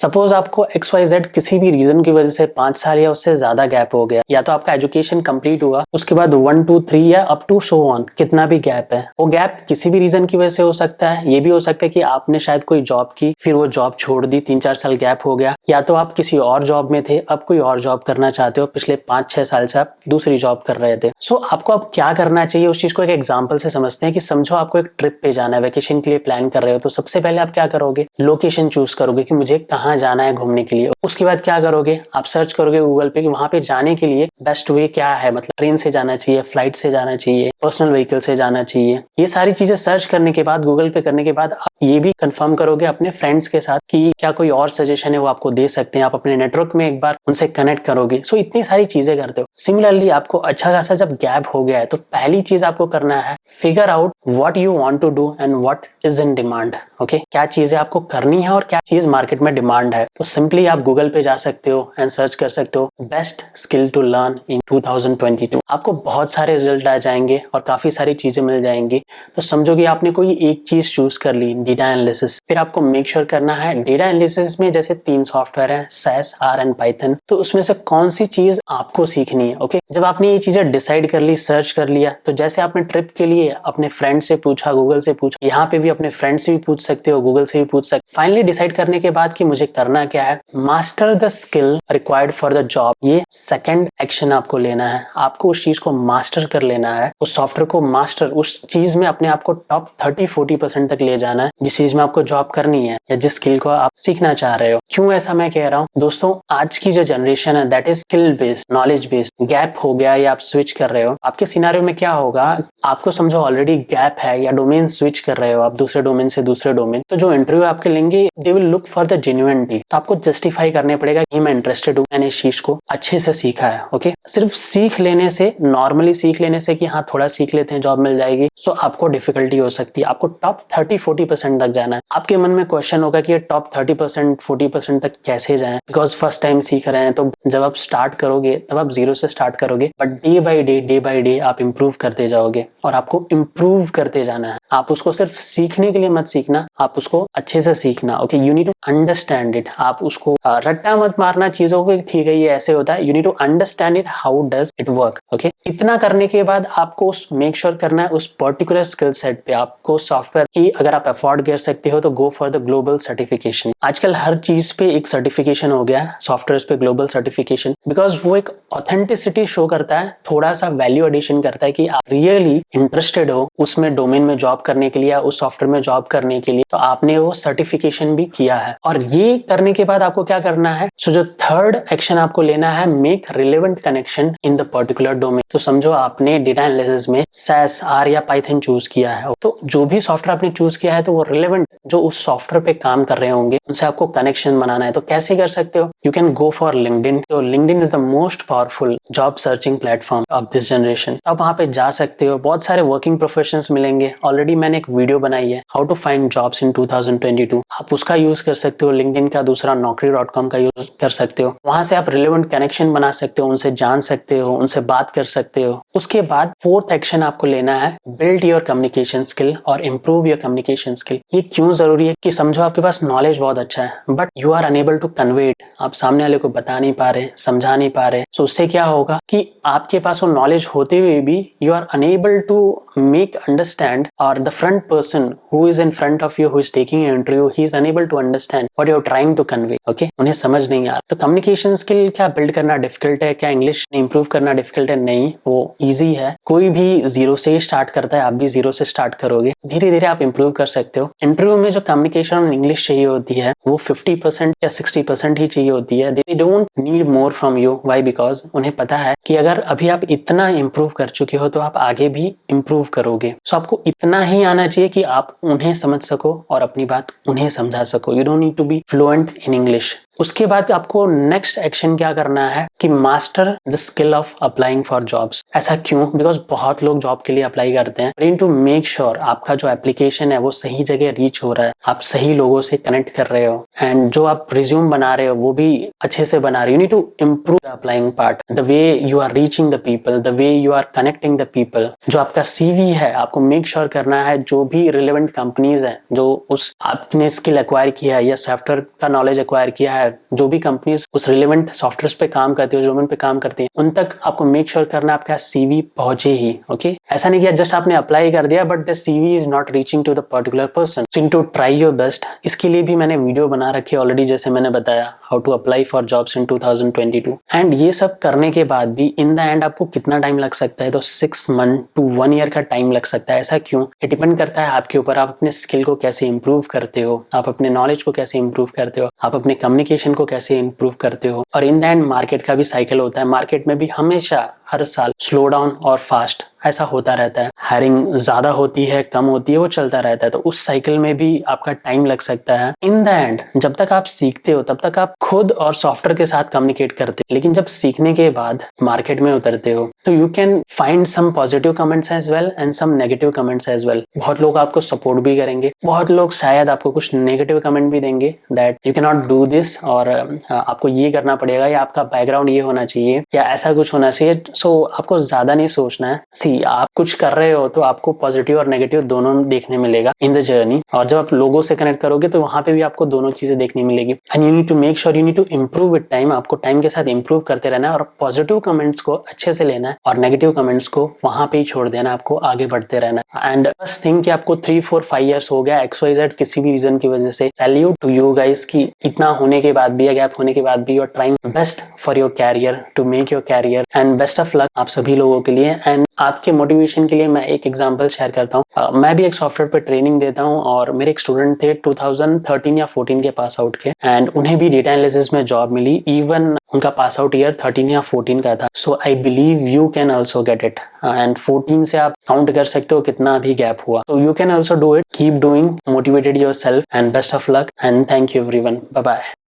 Suppose आपको XYZ किसी भी रीजन की वजह से 5 साल या उससे ज्यादा गैप हो गया, या तो आपका एजुकेशन कंप्लीट हुआ उसके बाद 1 2 3 या अप टू सो ऑन कितना भी गैप है, वो गैप किसी भी रीजन की वजह से हो सकता है। ये भी हो सकता है कि आपने शायद कोई जॉब की, फिर वो जॉब छोड़ दी, 3-4 साल गैप हो गया, या तो आप किसी और जॉब में थे, अब कोई और जॉब करना चाहते हो, पिछले 5-6 साल से आप दूसरी जॉब कर रहे थे। सो आपको अब क्या करना चाहिए उस चीज को एक एग्जाम्पल से समझते हैं कि समझो आपको एक ट्रिप पे जाना है, वेकेशन के लिए प्लान कर रहे हो, तो सबसे पहले आप क्या करोगे, लोकेशन चूज करोगे कि मुझे कहाँ जाना है घूमने के लिए। उसके बाद क्या करोगे, आप सर्च करोगे गूगल पे कि वहां पे जाने के लिए बेस्ट वे क्या है, मतलब ट्रेन से जाना चाहिए, फ्लाइट से जाना चाहिए, पर्सनल व्हीकल से जाना चाहिए। ये सारी चीजें सर्च करने के बाद, गूगल पे करने के बाद आप ये भी कंफर्म करोगे अपने फ्रेंड्स के साथ कि क्या कोई और सजेशन है वो आपको दे सकते हैं, आप अपने नेटवर्क में एक बार उनसे कनेक्ट करोगे। सो इतनी सारी चीजें करते हो। सिमिलरली आपको अच्छा खासा जब गैप हो गया है तो पहली चीज आपको करना है, figure out what you want to do and what is in demand. Okay, क्या चीजें आपको करनी है और क्या चीज मार्केट में डिमांड है। तो सिंपली आप गूगल पे जा सकते हो एंड सर्च कर सकते हो best skill to learn in 2022। आपको बहुत सारे रिजल्ट आ जाएंगे और काफी सारी चीजें मिल जाएंगी। तो समझो कि आपने कोई एक चीज चूज कर ली, डेटा एनालिसिस। फिर आपको मेक श्योर करना है डेटा एनालिसिस में जैसे 3 सॉफ्टवेयर है, SAS, R एंड पाइथन, तो उसमें से कौन सी चीज आपको सीखनी है। ओके, जब आपने ये चीजें डिसाइड कर ली, सर्च कर लिया, तो जैसे आपने ट्रिप के लिए अपने फ्रेंड से पूछा, गूगल से पूछा, यहाँ पे भी अपने फ्रेंड से भी पूछ सकते हो, गूगल से भी पूछ सकते हो। फाइनली डिसाइड करने के बाद कि मुझे करना क्या है, master the skill required for the job. ये सेकंड एक्शन आपको लेना है। आपको उस चीज को मास्टर कर लेना है, उस सॉफ्टवेयर को मास्टर, उस चीज में अपने आप को टॉप 30-40% तक ले जाना है, जिस चीज में आपको जॉब करनी है या जिस स्किल को आप सीखना चाह रहे हो। क्यों ऐसा मैं कह रहा हूँ दोस्तों, आज की जो जनरेशन है that is skill based, knowledge based. Gap हो गया या आप स्विच कर रहे हो, आपके सिनेरियो में क्या होगा, आपको समझो ऑलरेडी गैप है या डोमेन स्विच कर रहे हो आप दूसरे डोमेन से दूसरे डोमेन, तो जो इंटरव्यू आपके लेंगे they will look for the genuinity. तो आपको जस्टिफाई करने पड़ेगा कि मैं इंटरेस्टेड हूँ, मैंने इस चीज को अच्छे से सीखा है। ओके, सिर्फ सीख लेने से, नॉर्मली सीख लेने से कि हाँ थोड़ा सीख लेते हैं जॉब मिल जाएगी, सो आपको डिफिकल्टी हो सकती है। आपको टॉप 30-40% तक जाना है। आपके मन में क्वेश्चन होगा कि ये टॉप 30% 40% तक कैसे जाएं, बिकॉज फर्स्ट टाइम सीख रहे हैं। तो जब आप स्टार्ट करोगे तब आप 0 से स्टार्ट करोगे, बट डे बाय डे आप इम्प्रूव करते जाओगे और आपको इम्प्रूव करते जाना है। आप उसको सिर्फ सीखने के लिए मत सीखना, आप उसको अच्छे से सीखना। Okay, you need to understand it. आप उसको रट्टा मत मारना चीजों को, ठीक है ये ऐसे होता है। You need to understand it, how does it work. Okay, इतना करने के बाद आपको मेक श्योर करना है उस पर्टिकुलर स्किल सेट पे आपको सॉफ्टवेयर की, अगर आप अफोर्ड कर सकते हो तो go for the global certification. आजकल हर चीज पे एक सर्टिफिकेशन हो गया है, सॉफ्टवेयर पे ग्लोबल सर्टिफिकेशन, बिकॉज वो एक ऑथेंटिसिटी शो करता है, थोड़ा सा वैल्यू एडिशन करता है कि आप रियली इंटरेस्टेड हो उसमें डोमेन में जॉब करने के लिए या उस सॉफ्टवेयर में जॉब करने के लिए, तो आपने वो सर्टिफिकेशन भी किया है। और ये करने के बाद आपको क्या करना है, सो जो थर्ड एक्शन आपको लेना है, make relevant connection in the particular domain. तो समझो आपने डेटा एनालिसिस में SAS, R या पाइथन चूज किया है, तो जो भी सॉफ्टवेयर आपने चूज किया है तो वो रिलेवेंट जो उस सॉफ्टवेयर पे काम कर रहे होंगे उनसे आपको कनेक्शन बनाना है। तो कैसे कर सकते हो, you can go for LinkedIn. तो LinkedIn is the most powerful job searching platform of this generation. आप वहां पे जा सकते हो, बहुत सारे वर्किंग प्रोफेशनल्स मिलेंगे। ऑलरेडी मैंने एक वीडियो बनाई है, how to find jobs in 2022, आप उसका यूज कर सकते हो। लिंक्डइन का दूसरा naukri.com का यूज कर सकते हो। वहां से आप रिलेवेंट कनेक्शन बना सकते हो, उनसे जान सकते हो, उनसे बात कर सकते हो। उसके बाद फोर्थ एक्शन आपको लेना है, बिल्ड योर कम्युनिकेशन स्किल और इम्प्रूव योर कम्युनिकेशन स्किल। ये क्यों जरूरी है कि समझो आपके पास नॉलेज बहुत अच्छा है but you are unable to convey it, आप सामने वाले को बता नहीं पा रहे, समझा नहीं पा रहे। तो उससे क्या होगा कि आपके पास वो नॉलेज होते हुए भी you are unable to make understand, और the front person who is in front of you, who is taking an interview, he is unable to understand what you are trying to convey. Okay, उन्हें समझ नहीं आ रहा। तो communication skill क्या build करना difficult है, क्या इंग्लिश इंप्रूव करना डिफिकल्ट है? नहीं, वो ईजी है। कोई भी 0 से स्टार्ट करता है, आप भी 0 से स्टार्ट करोगे, धीरे धीरे आप इंप्रूव कर सकते हो। इंटरव्यू में जो कम्युनिकेशन और इंग्लिश चाहिए होती है वो 50% या 60% ही चाहिए होती है। They don't need more from you. Why? Because उन्हें पता है कि अगर अभी आप इतना इंप्रूव कर चुके हो तो आप आगे भी इंप्रूव करोगे। सो आपको इतना ही आना चाहिए कि आप उन्हें समझ सको और अपनी बात उन्हें समझा सको। You don't need to be fluent in English. उसके बाद आपको नेक्स्ट एक्शन क्या करना है कि master the skill of applying for jobs. ऐसा क्यों? बिकॉज बहुत लोग जॉब के लिए अप्लाई करते हैं। We need to make sure आपका जो एप्लीकेशन है वो सही जगह रीच हो रहा है, आप सही लोगों से कनेक्ट कर रहे हो, एंड जो आप रिज्यूम बना रहे हो वो भी अच्छे अच्छे से बना रहे हो, you need to improve the applying part, the way you are reaching the people, the way you are connecting the people. जो आपका सीवी है आपको मेक श्योर करना है जो भी रिलेवेंट कंपनीज है जो उस आपने स्किल एक्वायर किया है या सॉफ्टवेयर का नॉलेज एक्वायर किया है, जो भी कंपनीज उस रिलेवेंट सॉफ्टवेयर पे काम करती है, उस डोमेन पे काम करती है, उन तक आपको मेक श्योर करना है आपका सीवी पहुंचे ही। ओके, ऐसा नहीं किया जस्ट आपने अप्लाई कर दिया but the CV is not reaching to the particular person. So you need to try your best. इसके लिए भी मैंने वीडियो बना रखी है ऑलरेडी, जैसे मैंने बताया how to apply for jobs in 2022। And ये सब करने के बाद भी इन द एंड आपको कितना टाइम लग सकता है, तो 6 मंथ टू 1 ईयर का टाइम लग सकता है। ऐसा क्यों? ये डिपेंड करता है आपके ऊपर, आप अपने स्किल को कैसे इंप्रूव करते हो, आप अपने नॉलेज को कैसे इंप्रूव करते हो, आप अपने कम्युनिकेशन को कैसे इंप्रूव करते हो। और इन द एंड मार्केट का भी साइकिल होता है, मार्केट में भी हमेशा हर साल स्लो डाउन और फास्ट ऐसा होता रहता है, हायरिंग ज्यादा होती है कम होती है, वो चलता रहता है। तो उस साइकिल में भी आपका टाइम लग सकता है। इन द एंड जब तक आप सीखते हो तब तक आप खुद और सॉफ्टवेयर के साथ कम्युनिकेट करते हो, लेकिन जब सीखने के बाद मार्केट में उतरते हो तो you can find some positive comments as well and some negative comments as well. बहुत लोग आपको सपोर्ट भी करेंगे, बहुत लोग शायद आपको कुछ नेगेटिव कमेंट भी देंगे that you can not do this, और आपको ये करना पड़ेगा, या आपका बैकग्राउंड ये होना चाहिए, या ऐसा कुछ होना चाहिए। सो आपको ज्यादा नहीं सोचना है। सी आप कुछ कर रहे हो तो आपको पॉजिटिव और नेगेटिव दोनों देखने मिलेगा इन द जर्नी, और जब आप लोगों से कनेक्ट करोगे तो वहां पे भी आपको दोनों चीजें देखने मिलेगी। And you need to make sure, you need to improve with time. आपको टाइम के साथ इंप्रूव करते रहना है और पॉजिटिव कमेंट्स को अच्छे से लेना है और नेगेटिव कमेंट्स को वहां पे ही छोड़ देना, आपको आगे बढ़ते रहना है। एंड बस थिंक कि आपको 3, 4, 5 ईयर्स हो गया XYZ किसी भी रीजन की वजह से, सैल्यूट टू यू गाइस कि इतना होने के बाद भी, गैप होने के बाद भी you are trying best for your career, to make your career, and best of luck आप सभी लोगों के लिए। एंड आपके मोटिवेशन के लिए मैं एक एग्जांपल शेयर करता हूँ। मैं भी एक सॉफ्टवेयर पे ट्रेनिंग देता हूँ और मेरे एक स्टूडेंट थे 2013 या 14 के पास आउट के, एंड उन्हें भी डेटा एनालिसिस में जॉब मिली। इवन उनका पास आउट ईयर 13 या 14 का था। So I believe you can also get it. And 14 से आप काउंट कर सकते हो कितना भी गैप हुआ। So you can also do it. Keep doing, motivated yourself, and best of luck, and thank you everyone. Bye bye.